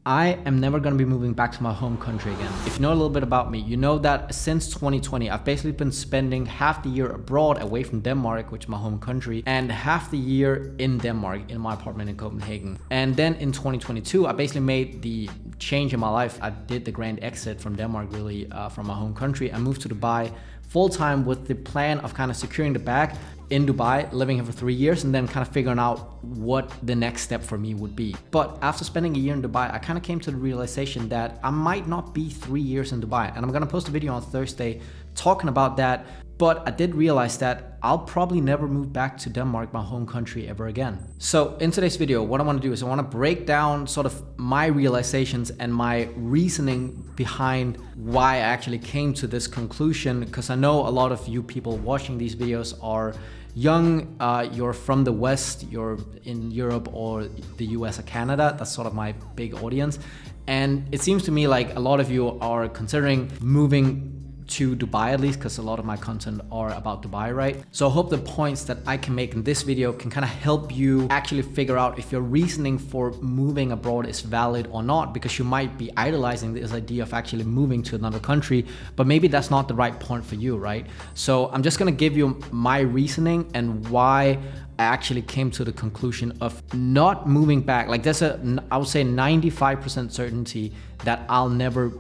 I am never going to be moving back to my home country again. If you know a little bit about me, you know that since 2020, I've basically been spending half the year abroad away from Denmark, which is my home country, and half the year in Denmark in my apartment in Copenhagen. And then in 2022, I basically made the change in my life. I did the grand exit from Denmark, really, from my home country. I moved to Dubai full-time with the plan of kind of securing the bag in Dubai, living here for 3 years, and then kind of figuring out what the next step for me would be. But after spending a year in Dubai, I kind of came to the realization that I might not be 3 years in Dubai. And I'm gonna post a video on Thursday talking about that. But I did realize that I'll probably never move back to Denmark, my home country, ever again. So in today's video, what I want to do is I want to break down sort of my realizations and my reasoning behind why I actually came to this conclusion, because I know a lot of you people watching these videos are young, you're from the West, you're in Europe or the US or Canada. That's sort of my big audience. And it seems to me like a lot of you are considering moving to Dubai, at least, because a lot of my content are about Dubai, right? So I hope the points that I can make in this video can kind of help you actually figure out if your reasoning for moving abroad is valid or not, because you might be idolizing this idea of actually moving to another country, but maybe that's not the right point for you, right? So I'm just gonna give you my reasoning and why I actually came to the conclusion of not moving back. Like there's I would say 95% certainty that I'll never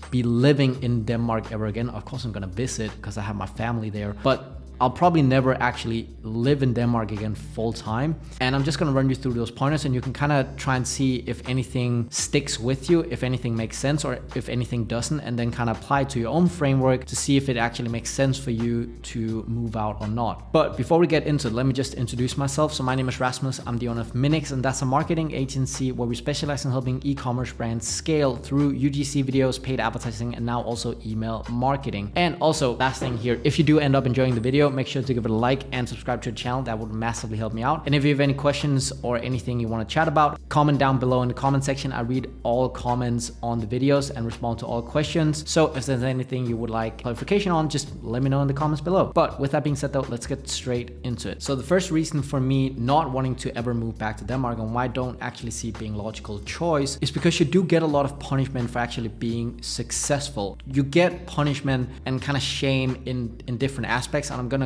be living in Denmark ever again. Of course I'm gonna visit because I have my family there, but I'll probably never actually live in Denmark again full time. And I'm just gonna run you through those pointers and you can kind of try and see if anything sticks with you, if anything makes sense or if anything doesn't, and then kind of apply to your own framework to see if it actually makes sense for you to move out or not. But before we get into it, let me just introduce myself. So my name is Rasmus, I'm the owner of Minix, and that's a marketing agency where we specialize in helping e-commerce brands scale through UGC videos, paid advertising, and now also email marketing. And also, last thing here, if you do end up enjoying the video, make sure to give it a like and subscribe to the channel. That would massively help me out. And if you have any questions or anything you want to chat about, comment down below in the comment section. I read all comments on the videos and respond to all questions. So if there's anything you would like clarification on, just let me know in the comments below. But with that being said though, let's get straight into it. So the first reason for me not wanting to ever move back to Denmark and why I don't actually see it being a logical choice is because you do get a lot of punishment for actually being successful. You get punishment and kind of shame in different aspects, and I'm gonna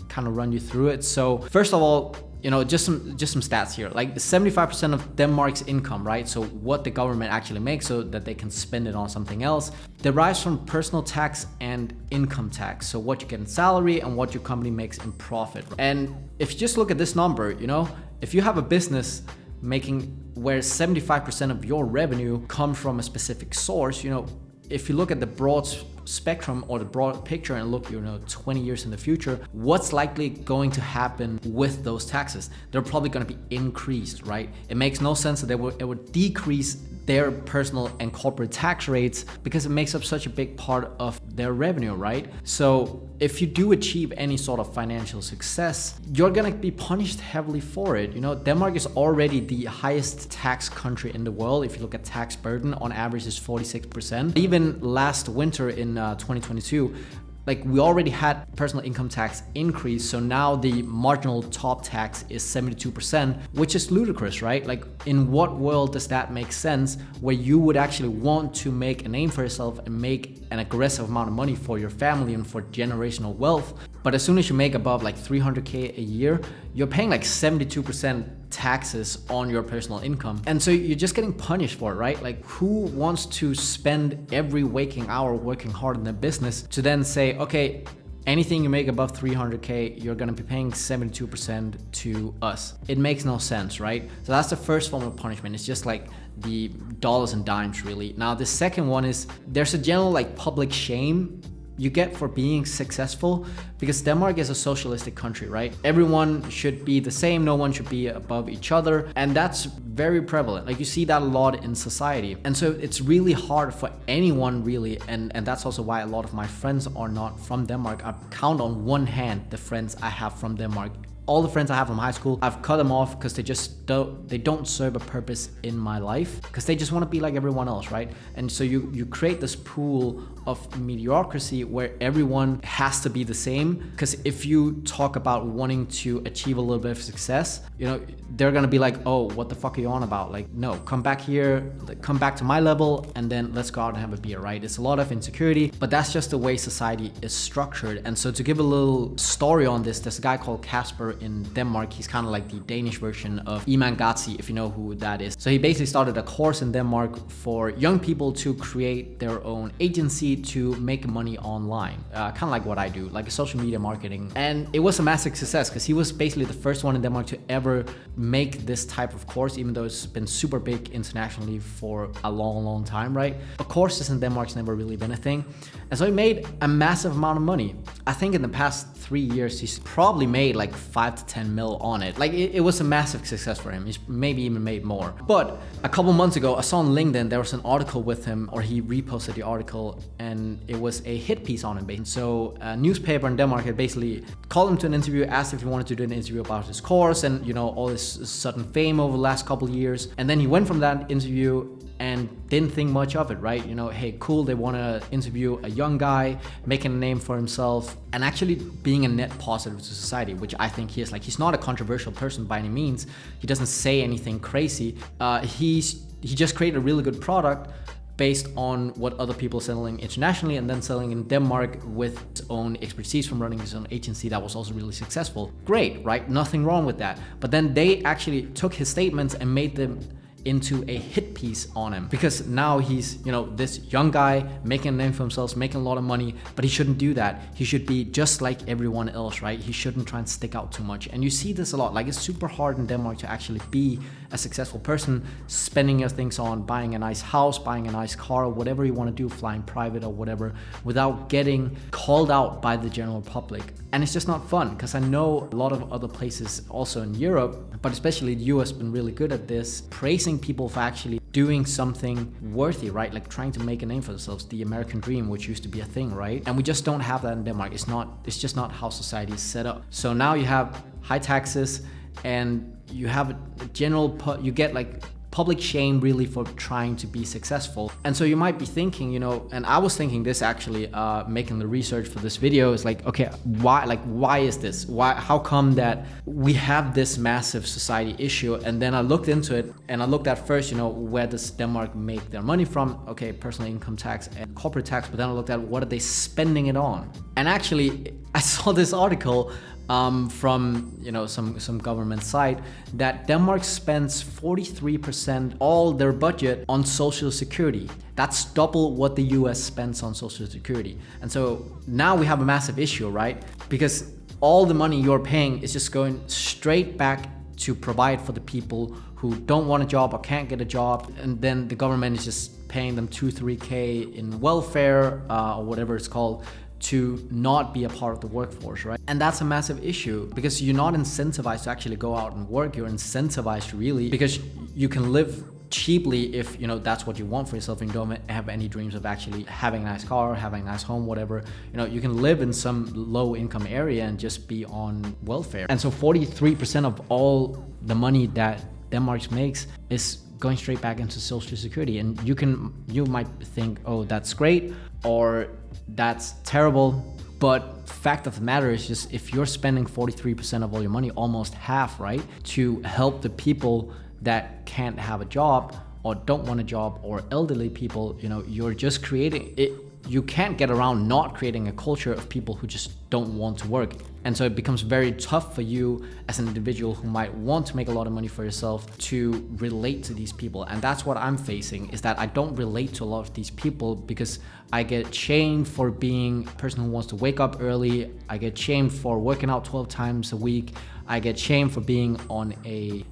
kind of run you through it. So first of all, you know, just some stats here. Like 75% of Denmark's income, right? So what the government actually makes so that they can spend it on something else, derives from personal tax and income tax. So what you get in salary and what your company makes in profit. And if you just look at this number, you know, if you have a business making where 75% of your revenue comes from a specific source, you know, if you look at the broad spectrum or the broad picture and look, you know, 20 years in the future, what's likely going to happen with those taxes? They're probably going to be increased, right? It makes no sense that it would decrease their personal and corporate tax rates because it makes up such a big part of their revenue, right? So if you do achieve any sort of financial success, you're gonna be punished heavily for it. You know, Denmark is already the highest tax country in the world. If you look at tax burden, on average is 46%. Even last winter in 2022, like we already had personal income tax increase, so now the marginal top tax is 72%, which is ludicrous, right? Like in what world does that make sense where you would actually want to make a name for yourself and make an aggressive amount of money for your family and for generational wealth, but as soon as you make above like 300K a year, you're paying like 72% taxes on your personal income. And so you're just getting punished for it, right? Like who wants to spend every waking hour working hard in their business to then say, okay, anything you make above 300K, you're gonna be paying 72% to us. It makes no sense, right? So that's the first form of punishment. It's just like the dollars and dimes, really. Now, the second one is there's a general like public shame you get for being successful because Denmark is a socialistic country, right? Everyone should be the same, no one should be above each other, and that's very prevalent. Like you see that a lot in society. And so it's really hard for anyone really, and that's also why a lot of my friends are not from Denmark. I count on one hand the friends I have from Denmark all the friends I have from high school, I've cut them off because they don't serve a purpose in my life, because they just want to be like everyone else, right? And so you create this pool of mediocrity where everyone has to be the same, because if you talk about wanting to achieve a little bit of success, they're gonna be like, oh, what the fuck are you on about? Like, no, come back here, come back to my level, and then let's go out and have a beer, right? It's a lot of insecurity, but that's just the way society is structured. And so to give a little story on this, there's a guy called Casper in Denmark. He's kind of like the Danish version of eMangatsi, if you know who that is. So he basically started a course in Denmark for young people to create their own agency to make money online, kind of like what I do, like a social media marketing. And it was a massive success because he was basically the first one in Denmark to ever make this type of course, even though it's been super big internationally for a long time, right? But courses in Denmark's never really been a thing. And so he made a massive amount of money. I think in the past 3 years, he's probably made like 5 to 10 mil on it. Like it was a massive success for him. He's maybe even made more. But a couple months ago, I saw on LinkedIn, there was an article with him, or he reposted the article, and it was a hit piece on him. So a newspaper in Denmark had basically called him to an interview, asked if he wanted to do an interview about his course and, all this sudden fame over the last couple of years. And then he went from that interview and didn't think much of it, right? Hey, cool, they want to interview a young guy, making a name for himself, and actually being a net positive to society, which I think he is. Like, he's not a controversial person by any means. He doesn't say anything crazy. He just created a really good product based on what other people are selling internationally, and then selling in Denmark with his own expertise from running his own agency that was also really successful. Great, right? Nothing wrong with that. But then they actually took his statements and made them into a hit piece on him, because now he's, this young guy making a name for himself, making a lot of money, but he shouldn't do that. He should be just like everyone else, right? He shouldn't try and stick out too much. And you see this a lot. Like, it's super hard in Denmark to actually be a successful person, spending your things on buying a nice house, buying a nice car, or whatever you want to do, flying private or whatever, without getting called out by the general public. And it's just not fun, because I know a lot of other places also in Europe, but especially the US, been really good at this, praising people for actually doing something worthy, right? Like trying to make a name for themselves, the American dream, which used to be a thing, right? And we just don't have that in Denmark. It's just not how society is set up. So now you have high taxes, and you have you get like public shame really for trying to be successful. And so you might be thinking, and I was thinking this actually, making the research for this video, is like, okay, why is this? How come that we have this massive society issue? And then I looked into it, and I looked at first, where does Denmark make their money from? Okay, personal income tax and corporate tax. But then I looked at what are they spending it on? And actually, I saw this article from some government site that Denmark spends 43% all their budget on social security. That's double what the US spends on social security. And so now we have a massive issue, right? Because all the money you're paying is just going straight back to provide for the people who don't want a job or can't get a job, and then the government is just paying them 2-3K in welfare or whatever it's called, to not be a part of the workforce, right? And that's a massive issue, because you're not incentivized to actually go out and work. You're incentivized really because you can live cheaply if that's what you want for yourself, and you don't have any dreams of actually having a nice car, having a nice home, whatever. You can live in some low income area and just be on welfare. And so 43% of all the money that Denmark makes is going straight back into social security. And you might think, oh, that's great, or that's terrible. But fact of the matter is, just if you're spending 43% of all your money, almost half, right, to help the people that can't have a job or don't want a job, or elderly people, you're just creating it. You can't get around not creating a culture of people who just don't want to work. And so it becomes very tough for you as an individual who might want to make a lot of money for yourself to relate to these people. And that's what I'm facing, is that I don't relate to a lot of these people, because I get shamed for being a person who wants to wake up early. I get shamed for working out 12 times a week. I get shamed for being on a,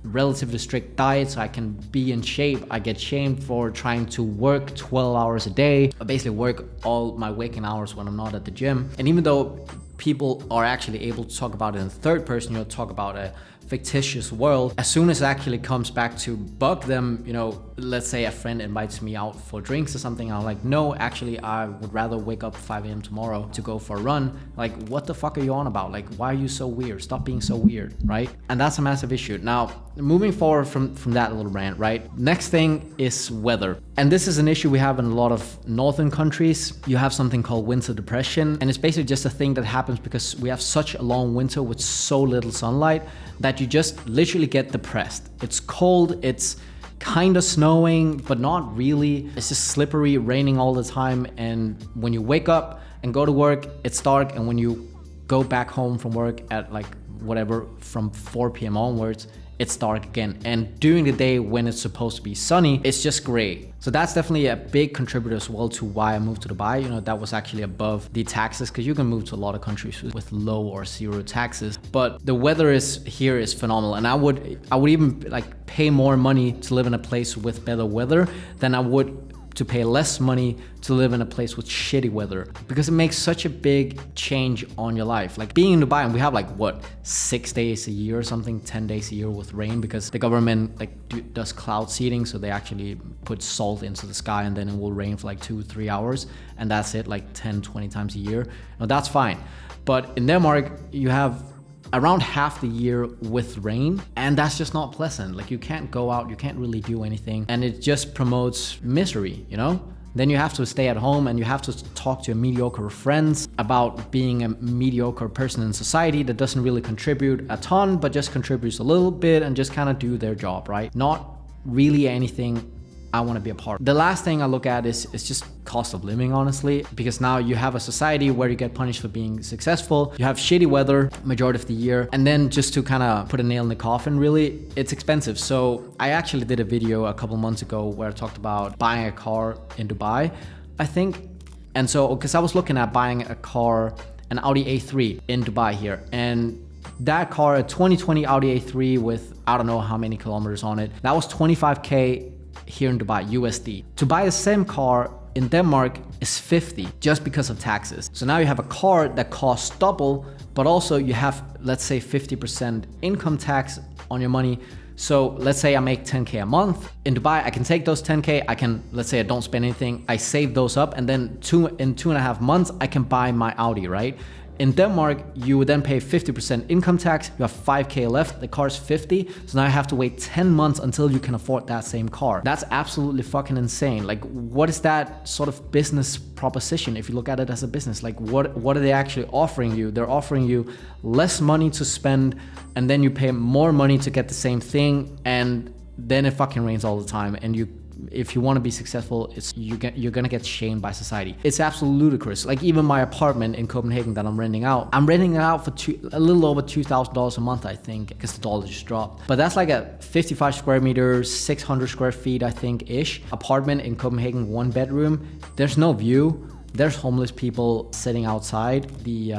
relatively strict diet so I can be in shape. I get shamed for trying to work 12 hours a day. I basically work all my waking hours when I'm not at the gym. And even though people are actually able to talk about it in third person, talk about a fictitious world. As soon as it actually comes back to bug them, you know, let's say a friend invites me out for drinks or something, I'm like, no, actually I would rather wake up 5 a.m. tomorrow to go for a run. Like, what the fuck are you on about? Like, why are you so weird? Stop being so weird, right? And that's a massive issue. Now, moving forward from that little rant, right? Next thing is weather. And this is an issue we have in a lot of northern countries. You have something called winter depression, and it's basically just a thing that happens because we have such a long winter with so little sunlight that you just literally get depressed. It's cold, it's kind of snowing, but not really. It's just slippery, raining all the time, and when you wake up and go to work, it's dark, and when you go back home from work at like whatever, from 4 p.m. onwards, it's dark again. And during the day when it's supposed to be sunny, it's just gray. So that's definitely a big contributor as well to why I moved to Dubai. You know, that was actually above the taxes, because you can move to a lot of countries with low or zero taxes. But the weather here is phenomenal. And I would even like pay more money to live in a place with better weather than I would to pay less money to live in a place with shitty weather, because it makes such a big change on your life. Like being in Dubai, and we have like what, 6 days a year or something, 10 days a year with rain, because the government like does cloud seeding, so they actually put salt into the sky and then it will rain for like 2-3 hours, and that's it, like 10-20 times a year. Now that's fine, but in Denmark you have around half the year with rain, and that's just not pleasant. Like you can't go out, you can't really do anything, and it just promotes misery, you know? Then you have to stay at home and you have to talk to your mediocre friends about being a mediocre person in society that doesn't really contribute a ton, but just contributes a little bit and just kind of do their job, right? Not really anything I want to be a part of. The last thing I look at is just cost of living, honestly, because now you have a society where you get punished for being successful. You have shitty weather majority of the year, and then just to kind of put a nail in the coffin, really, it's expensive. So I actually did a video a couple months ago where I talked about buying a car in Dubai, I think. And so, because I was looking at buying a car, an Audi A3 in Dubai here, and that car, a 2020 Audi A3 with I don't know how many kilometers on it, that was 25K here in Dubai, USD. To buy the same car in Denmark is 50 just because of taxes. So now you have a car that costs double, but also you have, let's say, 50% income tax on your money. So let's say I make 10K a month. In Dubai, I can take those 10K, I can, let's say I don't spend anything, I save those up, and then in 2.5 months, I can buy my Audi, right? In Denmark, you would then pay 50% income tax, you have 5K left, the car's 50, so now you have to wait 10 months until you can afford that same car. That's absolutely fucking insane. Like, what is that sort of business proposition if you look at it as a business? Like, what are they actually offering you? They're offering you less money to spend, and then you pay more money to get the same thing, and then it fucking rains all the time, and if you want to be successful, you're gonna get shamed by society. It's absolutely ludicrous. Like even my apartment in Copenhagen that I'm renting it out for a little over $2,000 a month, I think, because the dollar just dropped. But that's like a 55 square meters, 600 square feet, I think, ish apartment in Copenhagen, 1 bedroom. There's no view. There's homeless people sitting outside the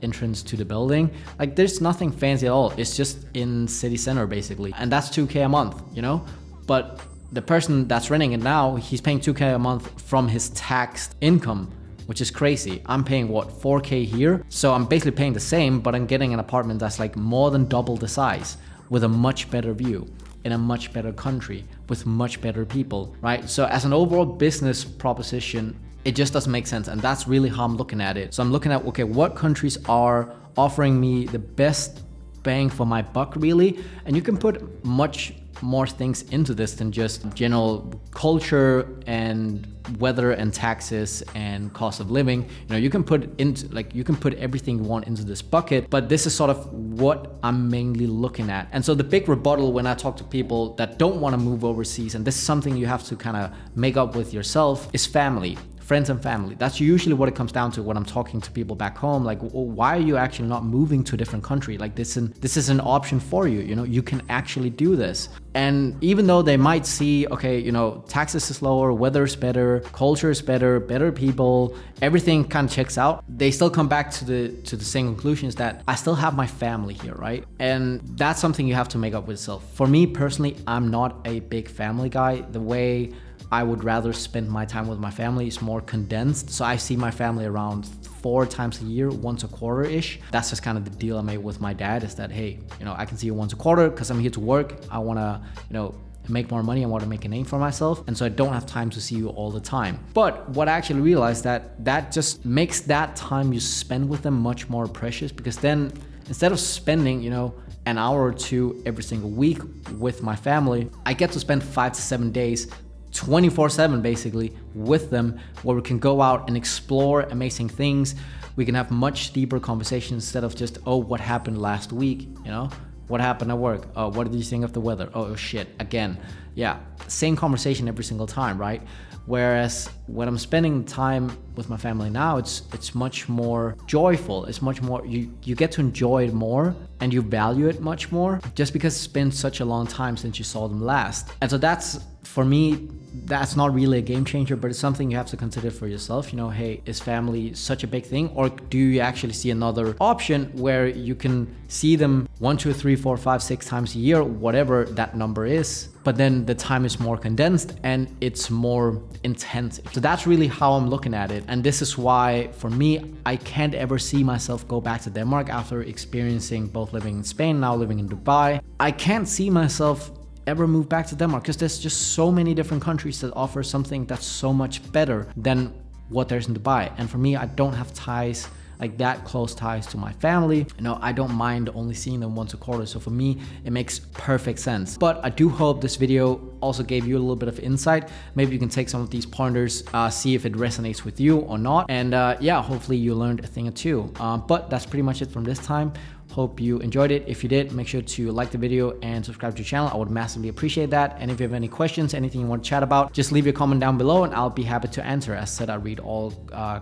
entrance to the building. Like there's nothing fancy at all. It's just in city center basically. And that's 2K a month, you know? But the person that's renting it now, he's paying 2K a month from his taxed income, which is crazy. I'm paying what, 4K here? So I'm basically paying the same, but I'm getting an apartment that's like more than double the size with a much better view in a much better country with much better people, right? So as an overall business proposition, it just doesn't make sense. And that's really how I'm looking at it. So I'm looking at, okay, what countries are offering me the best bang for my buck really? And you can put much more things into this than just general culture and weather and taxes and cost of living. You know, you can put everything you want into this bucket, but this is sort of what I'm mainly looking at. And so the big rebuttal when I talk to people that don't want to move overseas, and this is something you have to kind of make up with yourself, is family. Friends and family. That's usually what it comes down to when I'm talking to people back home. Like, well, why are you actually not moving to a different country? Like this is an option for you. You know, you can actually do this. And even though they might see, okay, you know, taxes is lower, weather is better, culture is better, better people, everything kind of checks out, they still come back to the same conclusions that I still have my family here, right? And that's something you have to make up with yourself. For me personally, I'm not a big family guy. The way I would rather spend my time with my family. It's more condensed. So I see my family around 4 times a year, once a quarter-ish. That's just kind of the deal I made with my dad, is that, hey, you know, I can see you once a quarter because I'm here to work. I want to, you know, make more money. I want to make a name for myself. And so I don't have time to see you all the time. But what I actually realized, that just makes that time you spend with them much more precious, because then instead of spending, you know, an hour or 2 every single week with my family, I get to spend 5 to 7 days 24/7 basically with them, where we can go out and explore amazing things. We can have much deeper conversations instead of just, oh, what happened last week, you know? What happened at work? Oh, what did you think of the weather? Oh shit, again. Yeah, same conversation every single time, right? Whereas when I'm spending time with my family now, it's much more joyful. It's much more, you get to enjoy it more and you value it much more, just because it's been such a long time since you saw them last. And so that's, for me, that's not really a game changer, but it's something you have to consider for yourself. You know, hey, is family such a big thing? Or do you actually see another option where you can see them 1, 2, 3, 4, 5, 6 times a year, whatever that number is, but then the time is more condensed and it's more intense. So that's really how I'm looking at it. And this is why, for me, I can't ever see myself go back to Denmark after experiencing both living in Spain, now living in Dubai. I can't see myself ever move back to Denmark, because there's just so many different countries that offer something that's so much better than what there's in Dubai. And for me, I don't have ties, like that close ties to my family. You know, I don't mind only seeing them once a quarter. So for me, it makes perfect sense. But I do hope this video also gave you a little bit of insight. Maybe you can take some of these pointers, see if it resonates with you or not. And yeah, hopefully you learned a thing or two. But that's pretty much it from this time. Hope you enjoyed it. If you did, make sure to like the video and subscribe to the channel. I would massively appreciate that. And if you have any questions, anything you want to chat about, just leave your comment down below and I'll be happy to answer. As said, I read all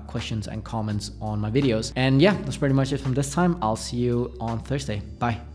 questions and comments on my videos. And yeah, that's pretty much it from this time. I'll see you on Thursday. Bye.